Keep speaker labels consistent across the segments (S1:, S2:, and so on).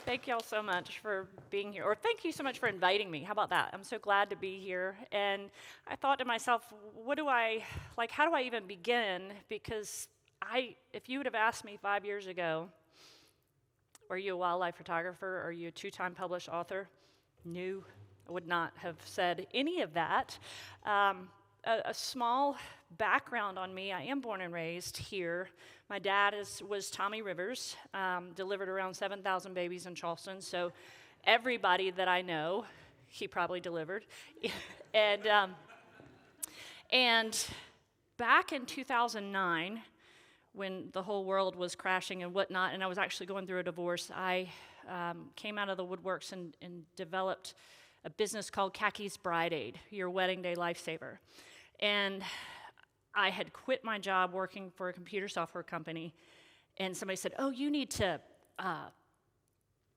S1: Thank y'all so much for being here, or thank you so much for inviting me. How about that? I'm so glad to be here. And I thought to myself, how do I even begin? Because if you would have asked me 5 years ago, are you a wildlife photographer? Are you a 2-time published author? No, I would not have said any of that. A small background on me, I am born and raised here. My dad was Tommy Rivers, delivered around 7,000 babies in Charleston, so everybody that I know, he probably delivered. and back in 2009, when the whole world was crashing and whatnot, and I was actually going through a divorce, I came out of the woodworks and developed a business called Cacky's Bride Aid, your wedding day lifesaver. And I had quit my job working for a computer software company, and somebody said, oh, you need to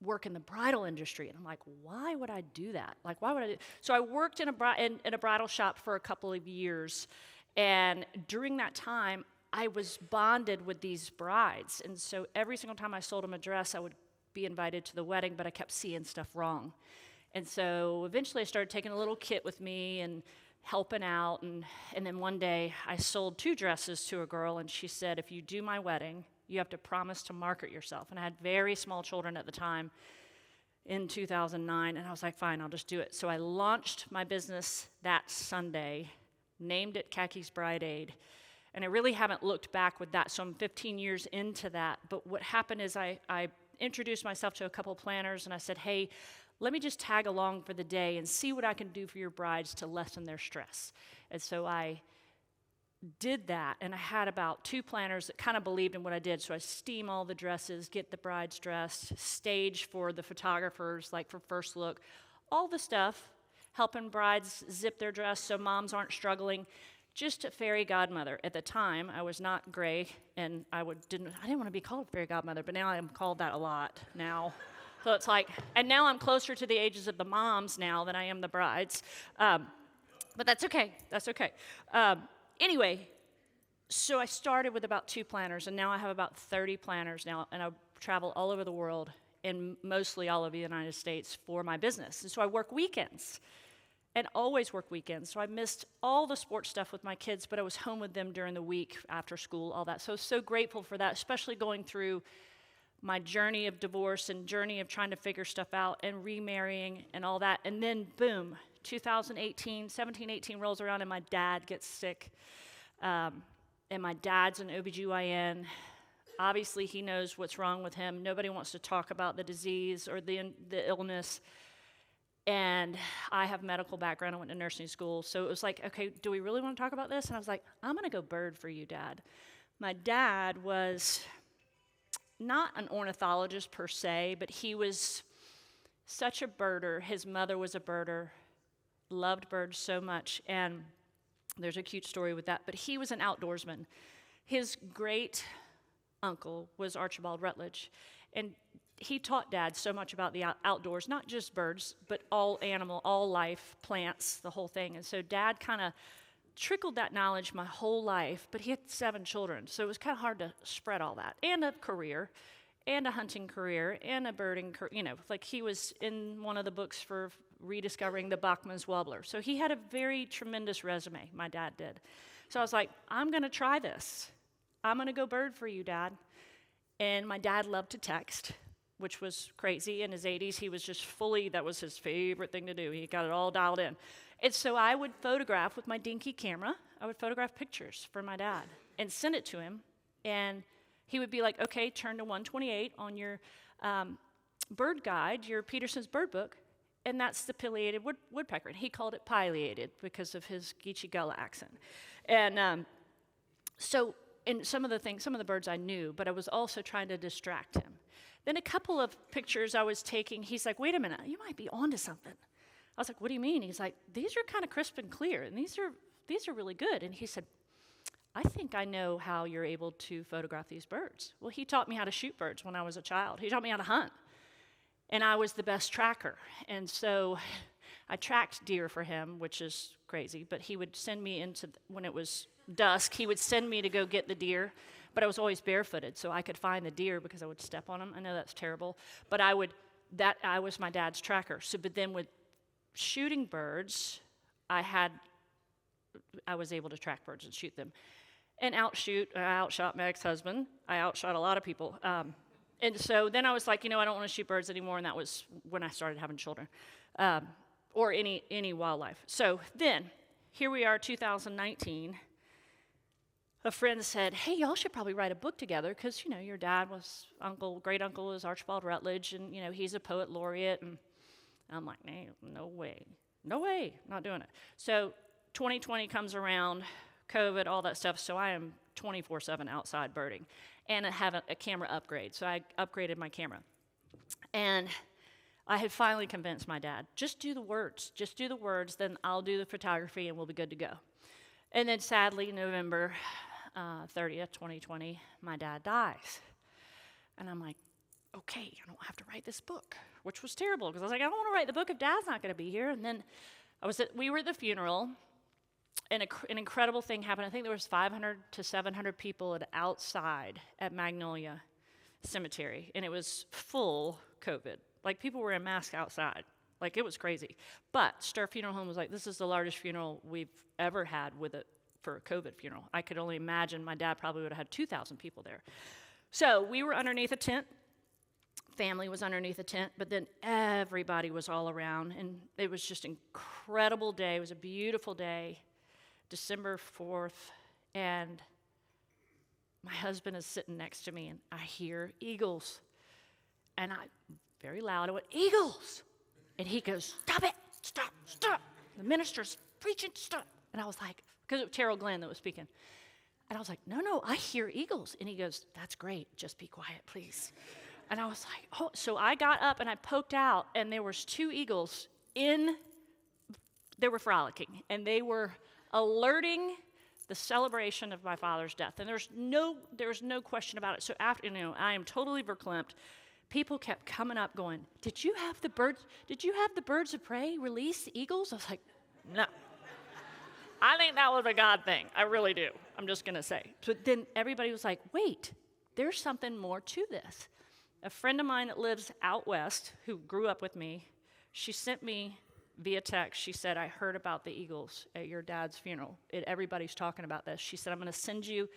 S1: work in the bridal industry. And I'm like, why would I do that? Like, why would I do? So I worked in a bridal shop for a couple of years, and during that time, I was bonded with these brides. And so every single time I sold them a dress, I would be invited to the wedding, but I kept seeing stuff wrong. And so eventually I started taking a little kit with me and helping out, and then one day I sold 2 dresses to a girl, and she said, if you do my wedding, you have to promise to market yourself. And I had very small children at the time in 2009, and I was like, fine, I'll just do it. So I launched my business that Sunday, named it Cacky's Bride Aid, and I really haven't looked back with that, so I'm 15 years into that. But what happened is I introduced myself to a couple planners, and I said, hey, let me just tag along for the day and see what I can do for your brides to lessen their stress. And so I did that, and I had about 2 planners that kind of believed in what I did. So I steam all the dresses, get the brides dressed, stage for the photographers, like for first look, all the stuff, helping brides zip their dress so moms aren't struggling. Just a fairy godmother. At the time, I was not gray, and I didn't want to be called fairy godmother, but now I'm called that a lot now. So it's like, and now I'm closer to the ages of the moms now than I am the brides. But that's okay. That's okay. Anyway, so I started with about 2 planners, and now I have about 30 planners now, and I travel all over the world and mostly all over the United States for my business. And so I work weekends and always work weekends. So I missed all the sports stuff with my kids, but I was home with them during the week after school, all that. So grateful for that, especially going through my journey of divorce and journey of trying to figure stuff out and remarrying and all that. And then, boom, 17, 18 rolls around, and my dad gets sick. And my dad's an OBGYN. Obviously, he knows what's wrong with him. Nobody wants to talk about the disease or the illness. And I have medical background. I went to nursing school. So it was like, okay, do we really want to talk about this? And I was like, I'm going to go bird for you, Dad. My dad was not an ornithologist per se, but he was such a birder. His mother was a birder, loved birds so much, and there's a cute story with that, but he was an outdoorsman. His great uncle was Archibald Rutledge, and he taught Dad so much about the outdoors, not just birds, but all animal, all life, plants, the whole thing. And so Dad kind of trickled that knowledge my whole life, but he had 7 children, so it was kind of hard to spread all that, and a career, and a hunting career, and a birding career, like he was in one of the books for rediscovering the Bachman's warbler. So he had a very tremendous resume, my dad did. So I was like, I'm going to try this. I'm going to go bird for you, Dad. And my dad loved to text, which was crazy. In his 80s, he was just that was his favorite thing to do. He got it all dialed in. And so I would photograph with my dinky camera. I would photograph pictures for my dad and send it to him. And he would be like, okay, turn to 128 on your bird guide, your Peterson's bird book, and that's the pileated woodpecker. And he called it pileated because of his Geechee Gullah accent. And and some of the birds I knew, but I was also trying to distract him. Then a couple of pictures I was taking, he's like, wait a minute, you might be onto something. I was like, what do you mean? He's like, these are kind of crisp and clear, and these are really good. And he said, I think I know how you're able to photograph these birds. Well, he taught me how to shoot birds when I was a child. He taught me how to hunt, and I was the best tracker. And so I tracked deer for him, which is crazy, but he would send me when it was dusk, he would send me to go get the deer, but I was always barefooted, so I could find the deer because I would step on them. I know that's terrible, but I would that I was my dad's tracker. So, but then with shooting birds, I was able to track birds and shoot them. And I outshot my ex-husband. I outshot a lot of people. And so then I was like, I don't want to shoot birds anymore, and that was when I started having children, or any wildlife. So then, here we are, 2019. A friend said, hey, y'all should probably write a book together, because, your dad was great uncle is Archibald Rutledge, and, he's a poet laureate. And I'm like, no way, not doing it. So 2020 comes around, COVID, all that stuff, so I am 24/7 outside birding. And I have a camera upgrade, so I upgraded my camera. And I had finally convinced my dad, just do the words, then I'll do the photography and we'll be good to go. And then sadly, November 30th, 2020, my dad dies. And I'm like, okay, I don't have to write this book, which was terrible, because I was like, I don't want to write the book if Dad's not going to be here. And then we were at the funeral, and an incredible thing happened. I think there was 500 to 700 people outside at Magnolia Cemetery, and it was full COVID. Like, people were in masks outside. Like, it was crazy. But Star Funeral Home was like, this is the largest funeral we've ever had for a COVID funeral. I could only imagine my dad probably would have had 2,000 people there. So we were underneath a tent. Family was underneath a tent, but then everybody was all around, and it was just an incredible day. It was a beautiful day, December 4th, and my husband is sitting next to me, and I hear eagles. And very loud, I went, eagles! And he goes, stop it, stop. The minister's preaching, stop. And I was like, because it was Terrell Glenn that was speaking. And I was like, no, I hear eagles. And he goes, that's great, just be quiet, please. And I was like, oh, so I got up and I poked out, and there was 2 eagles they were frolicking, and they were alerting the celebration of my father's death. And there was no question about it. So after, I am totally verklempt. People kept coming up going, did you have the birds of prey release the eagles? I was like, no. I think that was a God thing. I really do. I'm just going to say. But then everybody was like, wait, there's something more to this. A friend of mine that lives out west, who grew up with me, she sent me via text. She said, I heard about the eagles at your dad's funeral. Everybody's talking about this. She said, I'm going to send you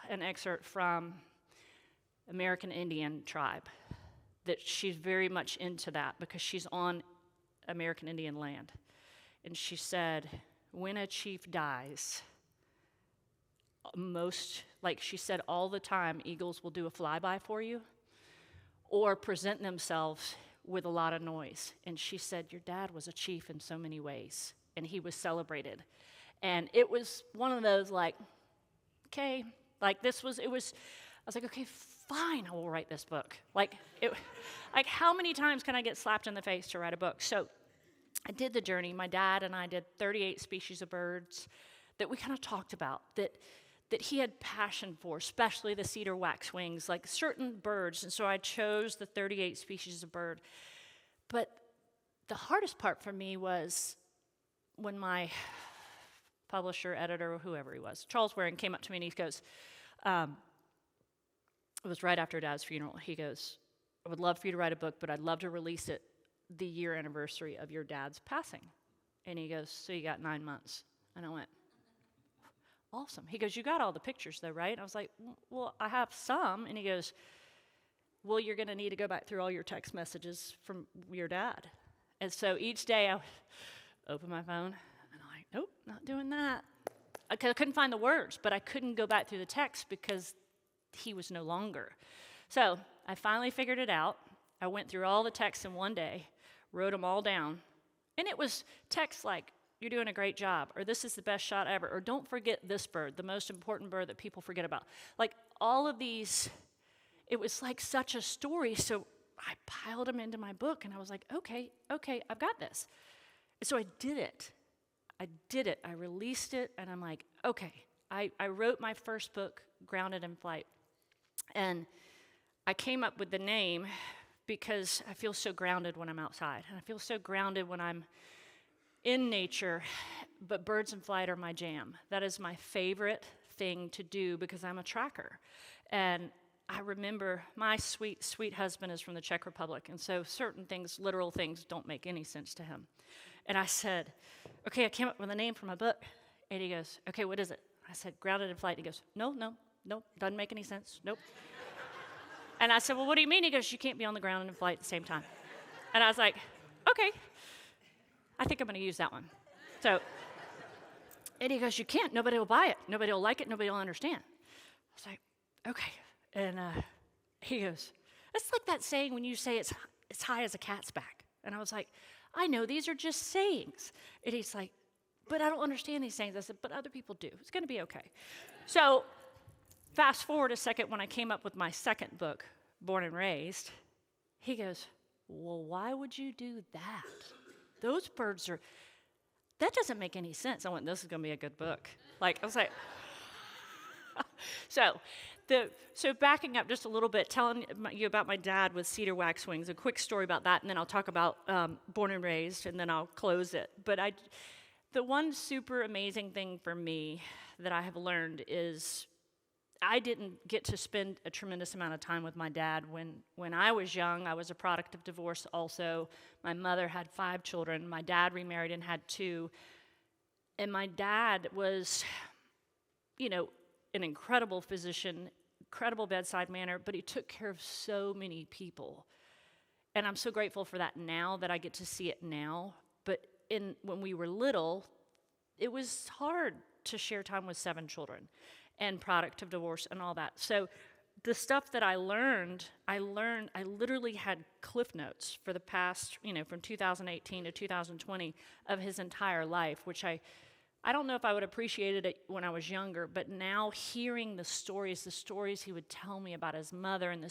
S1: an excerpt from American Indian tribe, that she's very much into that because she's on American Indian land. And she said, when a chief dies, she said, all the time, eagles will do a flyby for you or present themselves with a lot of noise. And she said, your dad was a chief in so many ways, and he was celebrated. And it was one of those, like, okay, I was like, okay, fine, I will write this book. Like how many times can I get slapped in the face to write a book? So I did the journey. My dad and I did 38 species of birds that we kind of talked about, that he had passion for, especially the cedar waxwings, like certain birds. And so I chose the 38 species of bird. But the hardest part for me was when my publisher, editor, or whoever he was, Charles Waring, came up to me and he goes, it was right after Dad's funeral. He goes, I would love for you to write a book, but I'd love to release it the year anniversary of your dad's passing. And he goes, so you got 9 months. And I went, awesome. He goes, you got all the pictures though, right? And I was like, well, I have some. And he goes, well, you're going to need to go back through all your text messages from your dad. And so each day I would open my phone, and I'm like, nope, not doing that. I couldn't find the words, but I couldn't go back through the text because he was no longer. So I finally figured it out. I went through all the texts in one day, wrote them all down. And it was texts like, you're doing a great job, or this is the best shot ever, or don't forget this bird, the most important bird that people forget about. Like all of these, it was like such a story. So I piled them into my book, and I was like, okay, I've got this. And so I did it. I released it, and I'm like, okay. I wrote my first book, Grounded in Flight. And I came up with the name because I feel so grounded when I'm outside. And I feel so grounded when I'm in nature, but birds in flight are my jam. That is my favorite thing to do because I'm a tracker. And I remember my sweet, sweet husband is from the Czech Republic, and so certain things, literal things, don't make any sense to him. And I said, okay, I came up with a name for my book. And he goes, okay, what is it? I said, Grounded in Flight. And he goes, no, doesn't make any sense, nope. And I said, well, what do you mean? He goes, you can't be on the ground and in flight at the same time. And I was like, okay, I think I'm going to use that one. So, and he goes, you can't. Nobody will buy it. Nobody will like it. Nobody will understand. I was like, okay. And he goes, it's like that saying when you say it's high as a cat's back. And I was like, I know, these are just sayings. And he's like, but I don't understand these sayings. I said, but other people do. It's going to be okay. So fast forward a second, when I came up with my second book, Born and Raised, he goes, well, why would you do that? Those birds are, that doesn't make any sense. I went, this is going to be a good book. Like, I was like, so backing up just a little bit, telling you about my dad with cedar waxwings, a quick story about that, and then I'll talk about Born and Raised, and then I'll close it. But the one super amazing thing for me that I have learned is I didn't get to spend a tremendous amount of time with my dad when I was young. I was a product of divorce also. My mother had 5 children. My dad remarried and had 2. And my dad was, an incredible physician, incredible bedside manner, but he took care of so many people. And I'm so grateful for that now, that I get to see it now. But when we were little, it was hard to share time with 7 children and product of divorce and all that. So the stuff that I learned, I literally had cliff notes for the past, from 2018 to 2020 of his entire life, which I don't know if I would have appreciated it when I was younger, but now hearing the stories he would tell me about his mother, and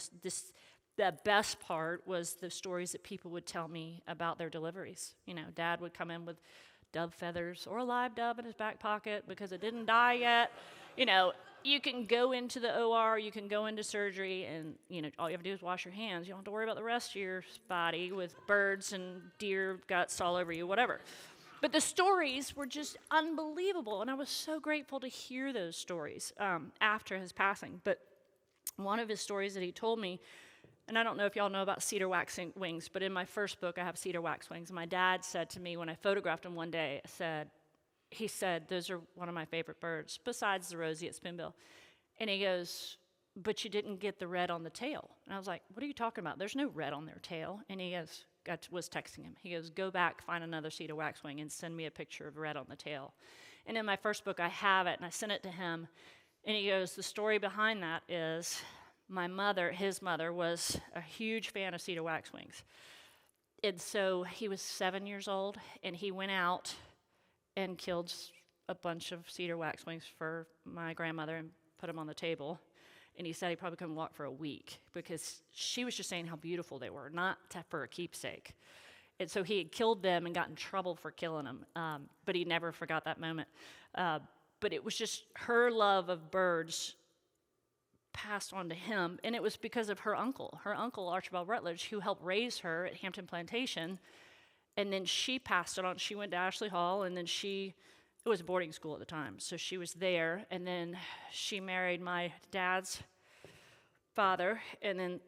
S1: the best part was the stories that people would tell me about their deliveries. Dad would come in with dove feathers or a live dove in his back pocket because it didn't die yet. You can go into the OR, you can go into surgery, and, all you have to do is wash your hands. You don't have to worry about the rest of your body with birds and deer guts all over you, whatever. But the stories were just unbelievable, and I was so grateful to hear those stories after his passing. But one of his stories that he told me, and I don't know if y'all know about cedar waxwings, but in my first book, I have cedar waxwings. My dad said to me when I photographed them one day, he said, those are one of my favorite birds, besides the roseate spinbill. And he goes, but you didn't get the red on the tail. And I was like, what are you talking about? There's no red on their tail. And he goes, I was texting him. He goes, go back, find another cedar waxwing, and send me a picture of red on the tail. And in my first book, I have it, and I sent it to him. And he goes, the story behind that is his mother, was a huge fan of cedar waxwings. And so he was 7 years old, and he went out and killed a bunch of cedar waxwings for my grandmother and put them on the table. And he said he probably couldn't walk for a week because she was just saying how beautiful they were, not for a keepsake. And so he had killed them and got in trouble for killing them, but he never forgot that moment. But it was just her love of birds passed on to him, and it was because of her uncle, Archibald Rutledge, who helped raise her at Hampton Plantation. And then she passed it on. She went to Ashley Hall, and then it was a boarding school at the time, so she was there. And then she married my dad's father, and then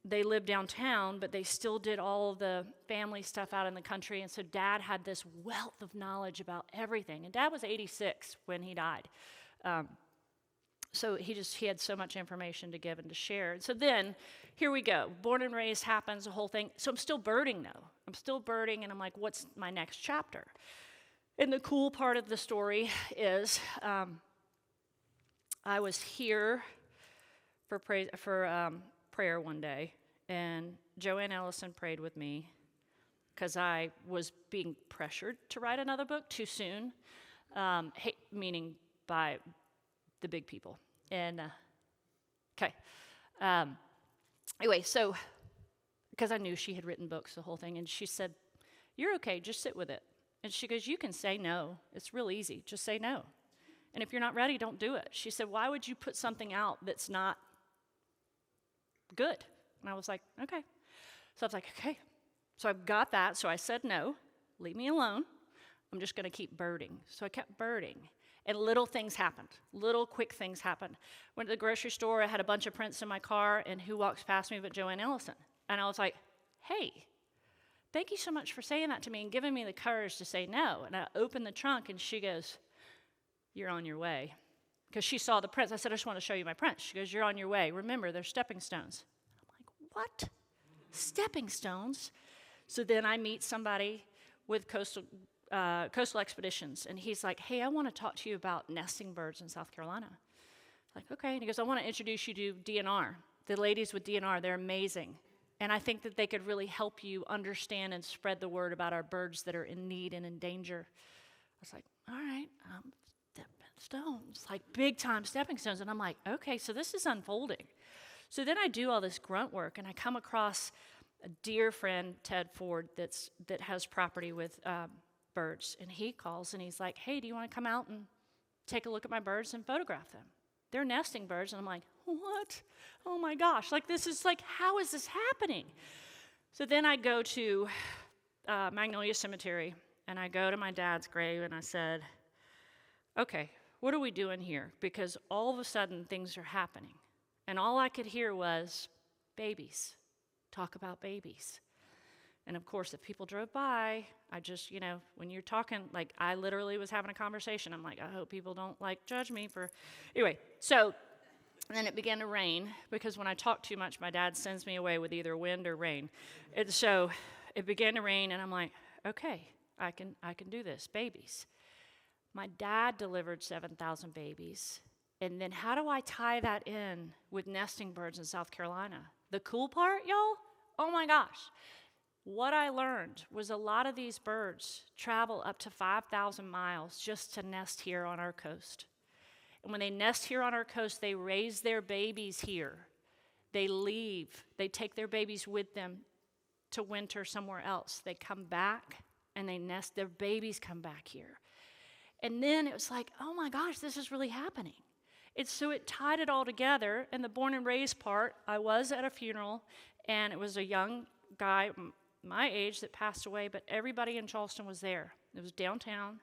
S1: they lived downtown, but they still did all the family stuff out in the country. And so Dad had this wealth of knowledge about everything. And Dad was 86 when he died. So he had so much information to give and to share. And so then, here we go. Born and Raised happens, the whole thing. So I'm still birding, though. I'm still birding, and I'm like, what's my next chapter? And the cool part of the story is I was here for prayer one day, and Joanne Ellison prayed with me because I was being pressured to write another book too soon, meaning by the big people. And anyway, so because I knew she had written books, the whole thing, and she said, you're okay, just sit with it. And she goes, you can say no. It's real easy. Just say no. And if you're not ready, don't do it. She said, why would you put something out that's not good? And I was like, okay. So I was like, okay. So I've got that. So I said no, leave me alone. I'm just going to keep birding. So I kept birding. And little things happened. Little quick things happened. Went to the grocery store. I had a bunch of prints in my car, and who walks past me but Joanne Ellison? And I was like, hey, thank you so much for saying that to me and giving me the courage to say no. And I opened the trunk, and she goes, you're on your way. Because she saw the prints. I said, I just want to show you my prints. She goes, you're on your way. Remember, they're stepping stones. I'm like, what? Stepping stones? So then I meet somebody with Coastal Expeditions, and he's like, hey, I want to talk to you about nesting birds in South Carolina. I'm like, okay. And he goes, I want to introduce you to DNR. The ladies with DNR, they're amazing. And I think that they could really help you understand and spread the word about our birds that are in need and in danger. I was like, all right, stepping stones, like big time stepping stones. And I'm like, okay, so this is unfolding. So then I do all this grunt work, and I come across a dear friend, Ted Ford, that has property with birds. And he calls, and he's like, hey, do you want to come out and take a look at my birds and photograph them? They're nesting birds. And I'm like, what? Oh my gosh, like this is like, how is this happening? So then I go to Magnolia Cemetery, and I go to my dad's grave, and I said, okay, what are we doing here? Because all of a sudden things are happening. And all I could hear was babies, talk about babies. And of course, if people drove by, I just, when you're talking, like I literally was having a conversation. I'm like, I hope people don't judge me for, anyway. So then it began to rain, because when I talk too much, my dad sends me away with either wind or rain. And so it began to rain, and I'm like, okay, I can do this, babies. My dad delivered 7,000 babies. And then how do I tie that in with nesting birds in South Carolina? The cool part, y'all? Oh my gosh. What I learned was a lot of these birds travel up to 5,000 miles just to nest here on our coast. And when they nest here on our coast, they raise their babies here. They leave. They take their babies with them to winter somewhere else. They come back and they nest. Their babies come back here. And then it was like, oh my gosh, this is really happening. So it tied it all together. And the born and raised part, I was at a funeral, and it was a young guy my age that passed away, but everybody in Charleston was there. It was downtown,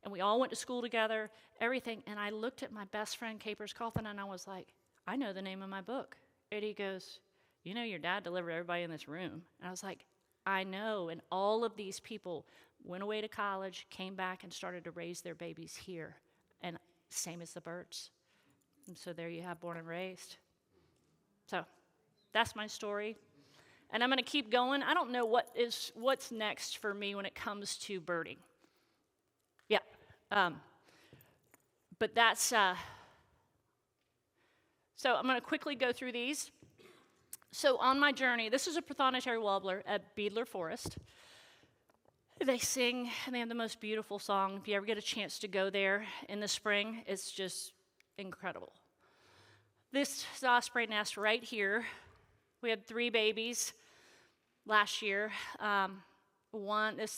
S1: and we all went to school together, everything. And I looked at my best friend, Capers Coffin, and I was like, I know the name of my book. And he goes, your dad delivered everybody in this room. And I was like, I know. And all of these people went away to college, came back, and started to raise their babies here. And same as the birds. And so there you have born and raised. So that's my story. And I'm going to keep going. I don't know what's next for me when it comes to birding. Yeah. But that's, so I'm going to quickly go through these. So on my journey, this is a prothonotary warbler at Beadler Forest. They sing, and they have the most beautiful song. If you ever get a chance to go there in the spring, it's just incredible. This is the osprey nest right here. We had 3 babies last year.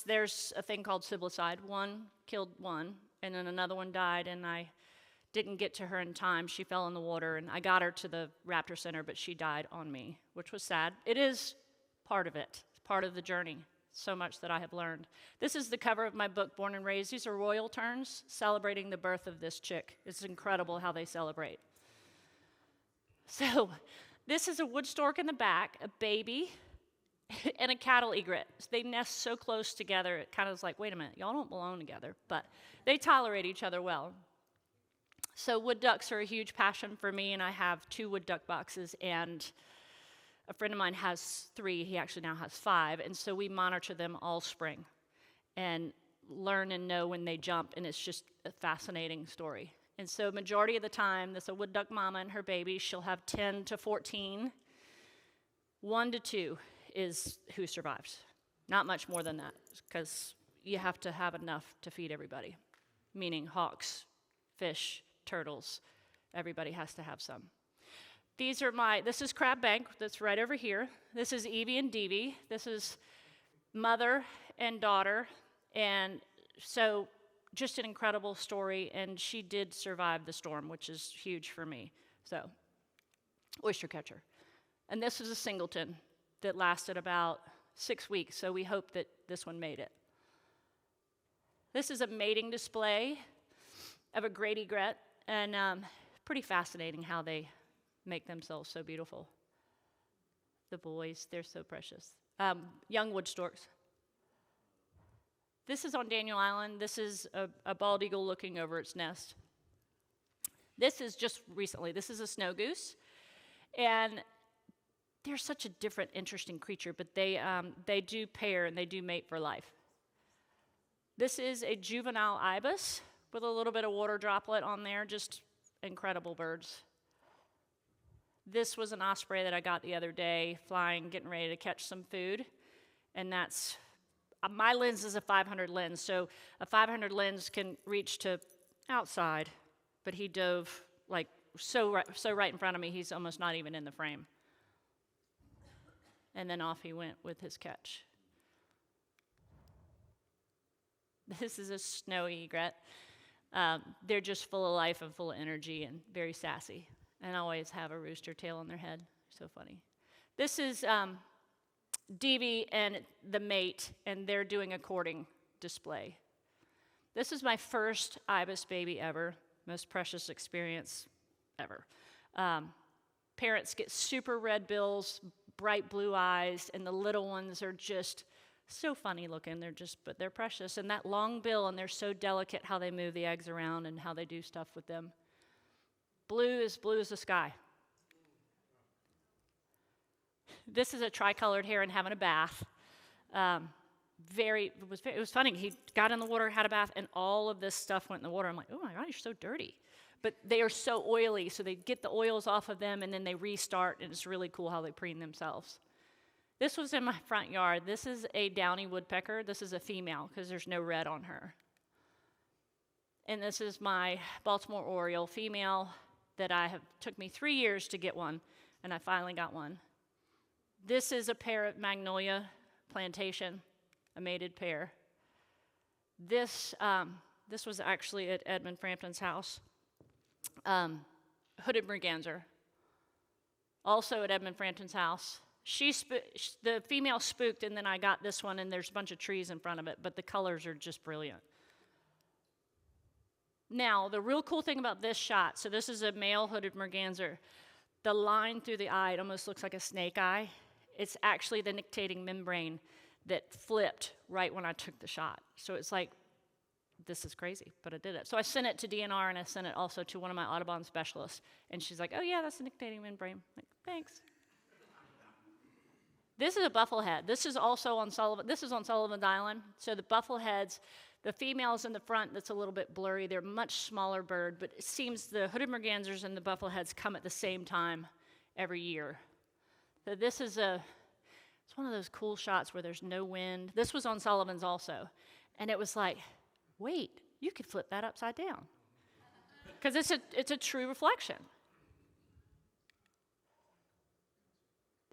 S1: There's a thing called siblicide. One killed one, and then another one died, and I didn't get to her in time. She fell in the water, and I got her to the raptor center, but she died on me, which was sad. It is part of it. It's part of the journey. So much that I have learned. This is the cover of my book, Born and Raised. These are royal terns celebrating the birth of this chick. It's incredible how they celebrate. So this is a wood stork in the back, a baby, and a cattle egret. They nest so close together, it kind of is like, wait a minute, y'all don't belong together, but they tolerate each other well. So wood ducks are a huge passion for me, and I have 2 wood duck boxes, and a friend of mine has 3. He actually now has 5, and so we monitor them all spring and learn and know when they jump, and it's just a fascinating story. And so majority of the time, this is a wood duck mama and her baby. She'll have 10 to 14. 1 to 2 is who survives. Not much more than that, because you have to have enough to feed everybody, meaning hawks, fish, turtles. Everybody has to have some. This is Crab Bank, that's right over here. This is Evie and Deevie. This is mother and daughter. And so just an incredible story, and she did survive the storm, which is huge for me. So, oyster catcher. And this is a singleton that lasted about 6 weeks, so we hope that this one made it. This is a mating display. of a great egret, and pretty fascinating how they make themselves so beautiful. The boys, they're so precious. Young wood storks. This is on Daniel Island. This is a bald eagle looking over its nest. This is just recently. This is a snow goose, and they're such a different, interesting creature, but they do pair and they do mate for life. This is a juvenile ibis with a little bit of water droplet on there, just incredible birds. This was an osprey that I got the other day, flying, getting ready to catch some food, and that's, my lens is a 500 lens, so a 500 lens can reach to outside, but he dove like so right in front of me, he's almost not even in the frame. And then off he went with his catch. This is a snowy egret. They're just full of life and full of energy and very sassy, and always have a rooster tail on their head. So funny. This is Devi and the mate, and they're doing a courting display. This is my first ibis baby ever, most precious experience ever. Parents get super red bills, bright blue eyes, and the little ones are just so funny looking. But they're precious. And that long bill, and they're so delicate how they move the eggs around and how they do stuff with them. Blue as the sky. This is a tricolored heron having a bath. It was funny. He got in the water, had a bath, and all of this stuff went in the water. I'm like, oh my God, you're so dirty. But they are so oily, so they get the oils off of them, and then they restart, and it's really cool how they preen themselves. This was in my front yard. This is a downy woodpecker. This is a female, because there's no red on her. And this is my Baltimore Oriole female that took me 3 years to get one, and I finally got one. This is a pair at Magnolia Plantation, a mated pair. This was actually at Edmund Frampton's house. Hooded merganser, also at Edmund Frampton's house. The female spooked, and then I got this one, and there's a bunch of trees in front of it, but the colors are just brilliant. Now, the real cool thing about this shot, so this is a male hooded merganser. The line through the eye, it almost looks like a snake eye. It's actually the nictitating membrane that flipped right when I took the shot. So it's like, this is crazy, but I did it. So I sent it to DNR, and I sent it also to one of my Audubon specialists. And she's like, oh yeah, that's a nictitating membrane. I'm like, thanks. This is a bufflehead. This is also on Sullivan's Island. So the buffleheads, the females in the front, that's a little bit blurry. They're a much smaller bird, but it seems the hooded mergansers and the buffleheads come at the same time every year. So this is it's one of those cool shots where there's no wind. This was on Sullivan's also. And it was like, wait, you could flip that upside down. Because it's a true reflection.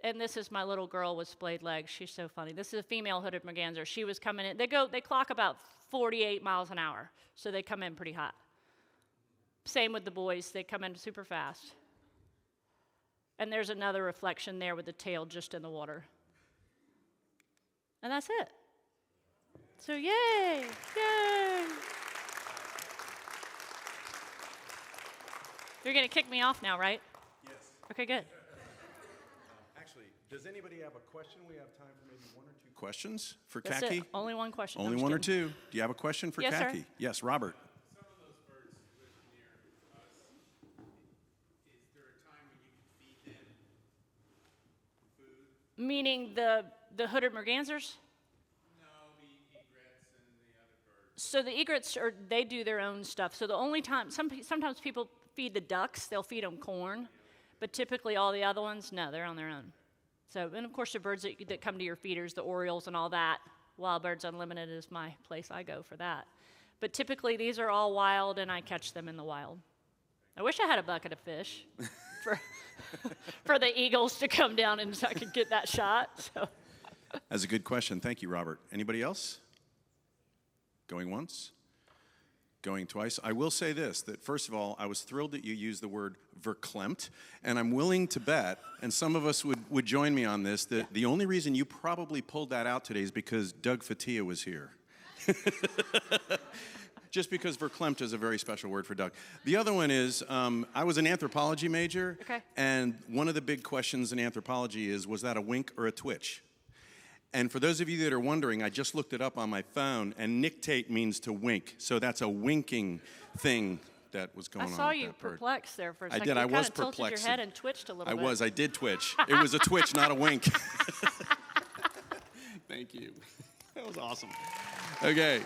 S1: And this is my little girl with splayed legs. She's so funny. This is a female hooded merganser. She was coming in. They clock about 48 miles an hour, so they come in pretty hot. Same with the boys. They come in super fast. And there's another reflection there with the tail just in the water. And that's it. So yay! You're going to kick me off now, right?
S2: Yes.
S1: Okay, good.
S2: Actually, does anybody have a question? We have time for maybe one or two questions for
S1: That's
S2: Cacky.
S1: it. Only one question.
S2: Only one or two. Do you have a question for
S1: Yes,
S2: Cacky?
S1: sir.
S2: Yes, Robert.
S3: Some of those birds live near us. Is there a time when you can feed them food?
S1: Meaning the hooded mergansers?
S3: No, the egrets and the other birds.
S1: So the egrets they do their own stuff. So the only time sometimes people feed the ducks, they'll feed them corn, but typically all the other ones, no, they're on their own. So, and of course the birds that come to your feeders, the orioles and all that, Wild Birds Unlimited is my place I go for that. But typically these are all wild, and I catch them in the wild. I wish I had a bucket of fish for the eagles to come down and so I could get that shot. So.
S2: That's a good question. Thank you, Robert. Anybody else? Going once? Going twice? I will say this, that first of all, I was thrilled that you used the word verklempt, and I'm willing to bet, and some of us would join me on this, that the only reason you probably pulled that out today is because Doug Fatia was here. just because verklempt is a very special word for duck. The other one is, I was an anthropology major,
S1: Okay.
S2: and one of the big questions in anthropology is, was that a wink or a twitch? And for those of you that are wondering, I just looked it up on my phone, and nictate means to wink. So that's a winking thing that was going
S1: I
S2: on
S1: saw
S2: with
S1: you
S2: that bird.
S1: perplexed there for a
S2: I
S1: second.
S2: did. I
S1: You
S2: was
S1: kinda tilted
S2: perplexed.
S1: your head and twitched a little bit.
S2: I did twitch. It was a twitch, not a wink. Thank you. That was awesome. Okay.